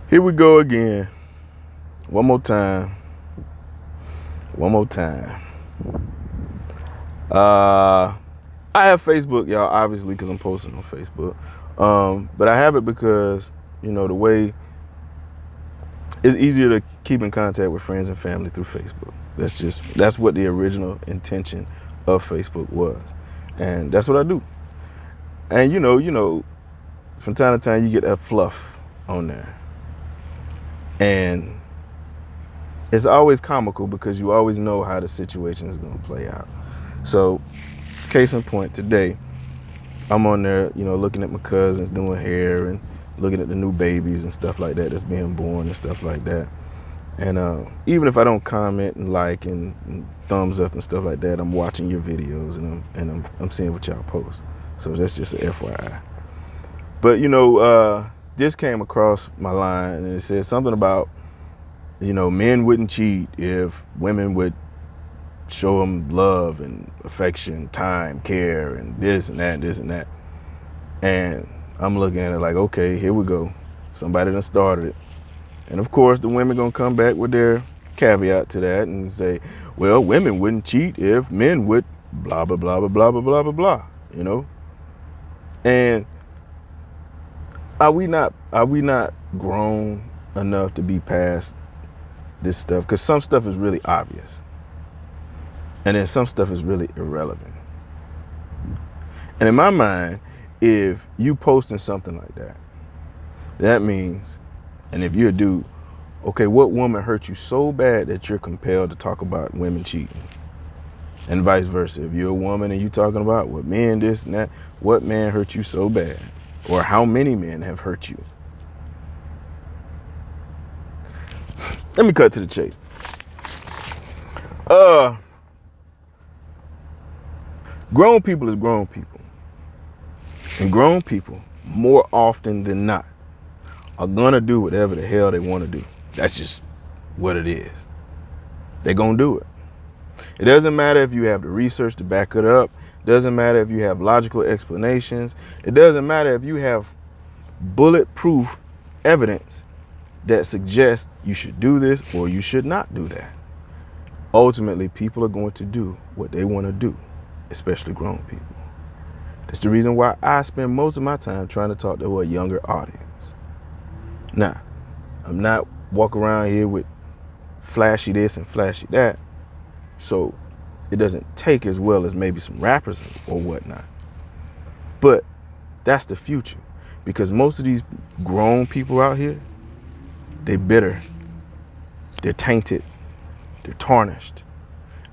Here we go again. One more time. One more time. I have Facebook, y'all, obviously, because I'm posting on Facebook. But I have it because, the way it's easier to keep in contact with friends and family through Facebook. That's what the original intention of Facebook was. And that's what I do. And from time to time you get that fluff on there. And it's always comical because you always know how the situation is going to play out. So, case in point, today, I'm on there, looking at my cousins doing hair and looking at the new babies and stuff like that that's being born and stuff like that. And even if I don't comment and like and thumbs up and stuff like that, I'm watching your videos and I'm seeing what y'all post. So that's just an FYI. But this came across my line and it said something about men wouldn't cheat if women would show them love and affection, time, care, and this and that, this and that. And I'm looking at it like, okay, here we go. Somebody done started it. And of course, the women gonna come back with their caveat to that and say, well, women wouldn't cheat if men would blah, blah, blah, blah, blah, blah, blah, blah, And are we not grown enough to be past this stuff? Because some stuff is really obvious. And then some stuff is really irrelevant. And in my mind, if you posting something like that, that means, and if you're a dude, okay, what woman hurt you so bad that you're compelled to talk about women cheating? And vice versa. If you're a woman and you talking about what men this and that, what man hurt you so bad? Or how many men have hurt you? Let me cut to the chase. Grown people is grown people. And grown people, more often than not, are gonna do whatever the hell they wanna do. That's just what it is. They're gonna do it. It doesn't matter if you have the research to back it up. It doesn't matter if you have logical explanations. It doesn't matter if you have bulletproof evidence that suggests you should do this or you should not do that. Ultimately, people are going to do what they want to do, especially grown people. That's the reason why I spend most of my time trying to talk to a younger audience. Now, I'm not walking around here with flashy this and flashy that, so it doesn't take as well as maybe some rappers or whatnot. But that's the future, because most of these grown people out here, they're bitter, they're tainted, they're tarnished.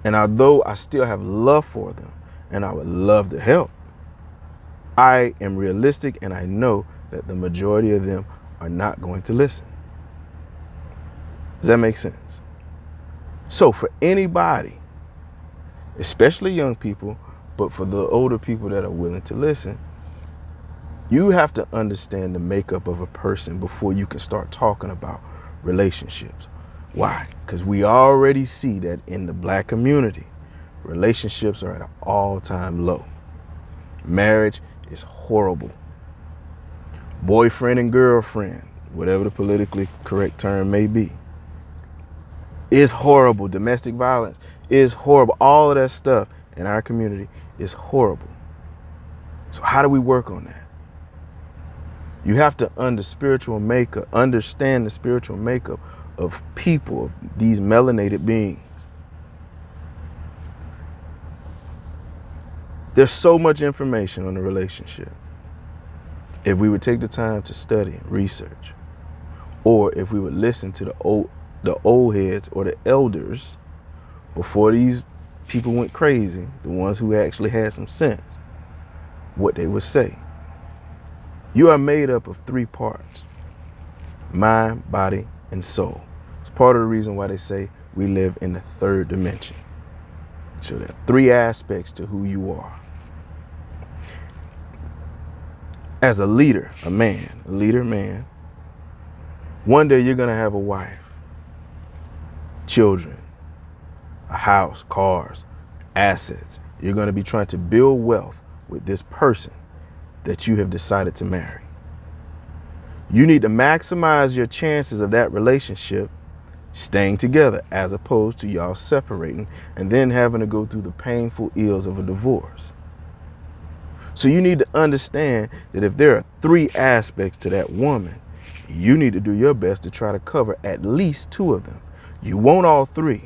And although I still have love for them and I would love to help, I am realistic and I know that the majority of them are not going to listen. Does that make sense? So for anybody, especially young people, but for the older people that are willing to listen, you have to understand the makeup of a person before you can start talking about relationships. Why? Because we already see that in the black community, relationships are at an all-time low. Marriage is horrible. Boyfriend and girlfriend, whatever the politically correct term may be, is horrible. Domestic violence is horrible. All of that stuff in our community is horrible. So how do we work on that? You have to understand the spiritual makeup of people, of these melanated beings. There's so much information on the relationship. If we would take the time to study and research, or if we would listen to the old heads or the elders before these people went crazy, the ones who actually had some sense, what they would say. You are made up of 3 parts: mind, body, and soul. It's part of the reason why they say we live in the 3rd dimension. So there are 3 aspects to who you are. As a leader, man, one day you're gonna have a wife, children, a house, cars, assets. You're gonna be trying to build wealth with this person that you have decided to marry. You need to maximize your chances of that relationship staying together as opposed to y'all separating and then having to go through the painful ills of a divorce. So you need to understand that if there are 3 aspects to that woman, you need to do your best to try to cover at least 2 of them. You want all 3,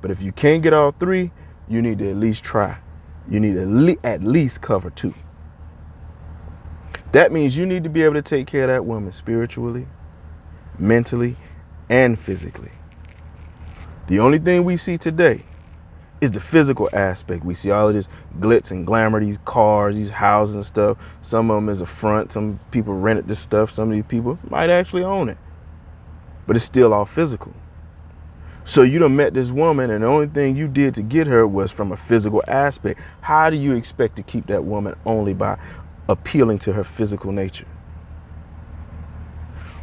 but if you can't get all 3, you need to at least try. You need to at least cover 2. That means you need to be able to take care of that woman spiritually, mentally, and physically. The only thing we see today is the physical aspect. We see all of this glitz and glamour, these cars, these houses and stuff. Some of them is a front. Some people rented this stuff. Some of these people might actually own it. But it's still all physical. So you done met this woman and the only thing you did to get her was from a physical aspect. How do you expect to keep that woman only by appealing to her physical nature?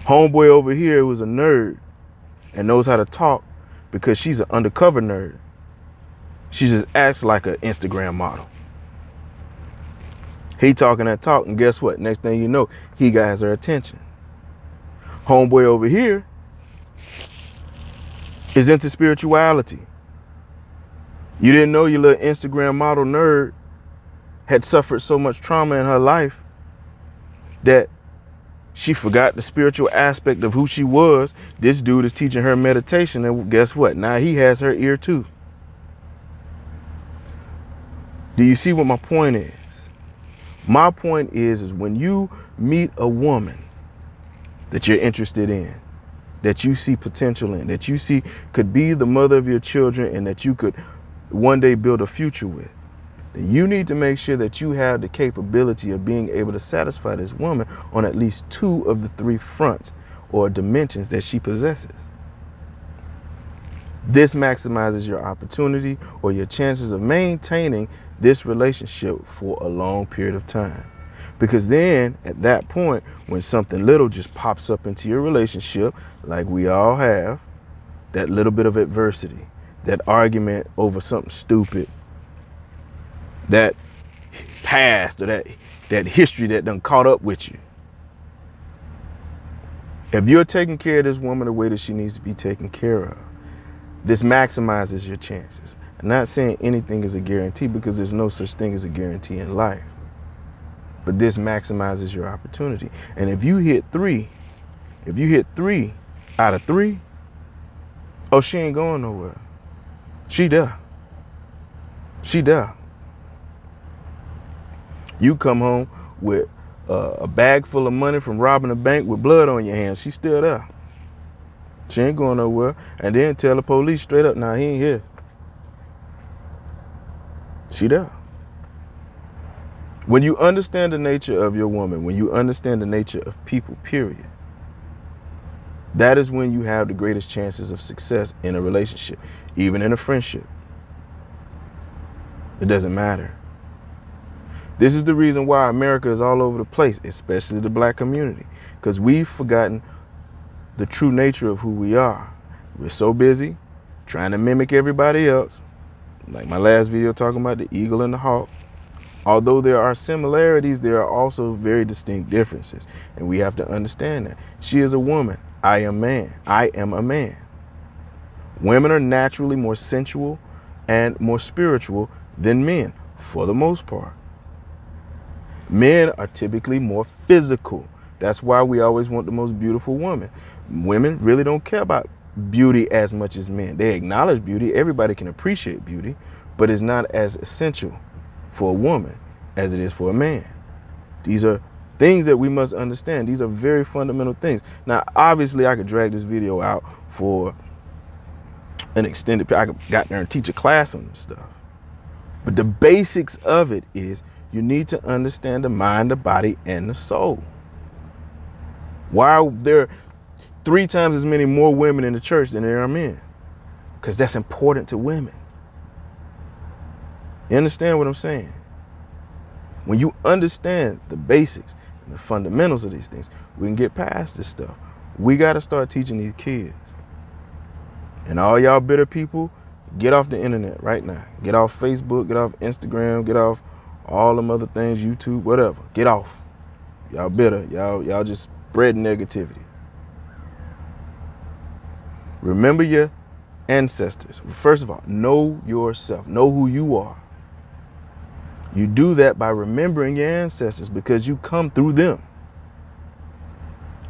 Homeboy over here was a nerd and knows how to talk because she's an undercover nerd. She just acts like an Instagram model. He talking that talk, and guess what? Next thing you know, he got her attention. Homeboy over here is into spirituality. You didn't know your little Instagram model nerd had suffered so much trauma in her life that she forgot the spiritual aspect of who she was. This dude is teaching her meditation, and guess what? Now he has her ear too. Do you see what my point is? My point is when you meet a woman that you're interested in, that you see potential in, that you see could be the mother of your children and that you could one day build a future with, then you need to make sure that you have the capability of being able to satisfy this woman on at least 2 of the 3 fronts or dimensions that she possesses. This maximizes your opportunity or your chances of maintaining this relationship for a long period of time. Because then at that point, when something little just pops up into your relationship, like we all have, that little bit of adversity, that argument over something stupid, that past or that history that done caught up with you. If you're taking care of this woman the way that she needs to be taken care of, this maximizes your chances. I'm not saying anything is a guarantee because there's no such thing as a guarantee in life. But this maximizes your opportunity. And if you hit 3 out of 3, oh, she ain't going nowhere. She there. She there. You come home with a bag full of money from robbing a bank with blood on your hands. She's still there. She ain't going nowhere. And then tell the police straight up, nah, he ain't here. She there. When you understand the nature of your woman, when you understand the nature of people, period, that is when you have the greatest chances of success in a relationship, even in a friendship. It doesn't matter. This is the reason why America is all over the place, especially the black community, because we've forgotten the true nature of who we are. We're so busy trying to mimic everybody else, like my last video talking about the eagle and the hawk. Although there are similarities, there are also very distinct differences, and we have to understand that. She is a woman. I am man. I am a man. Women are naturally more sensual and more spiritual than men, for the most part. Men are typically more physical. That's why we always want the most beautiful woman. Women really don't care about beauty as much as men. They acknowledge beauty. Everybody can appreciate beauty, but it's not as essential for a woman as it is for a man. These are things that we must understand. These are very fundamental things. Now, obviously, I could drag this video out for an extended period. I could got there and teach a class on this stuff. But the basics of it is you need to understand the mind, the body, and the soul. Why are there 3 times as many more women in the church than there are men? Because that's important to women. You understand what I'm saying? When you understand the basics and the fundamentals of these things, we can get past this stuff. We got to start teaching these kids. And all y'all bitter people, get off the internet right now. Get off Facebook, get off Instagram, get off all them other things, YouTube, whatever. Get off. Y'all bitter. Y'all just spread negativity. Remember your ancestors. First of all, know yourself. Know who you are. You do that by remembering your ancestors because you come through them.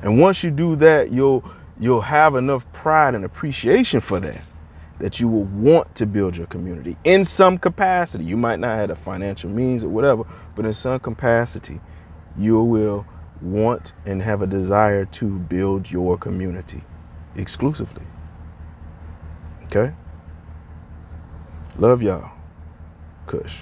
And once you do that, you'll have enough pride and appreciation for that you will want to build your community in some capacity. You might not have the financial means or whatever, but in some capacity, you will want and have a desire to build your community exclusively. Okay? Love y'all. Kush.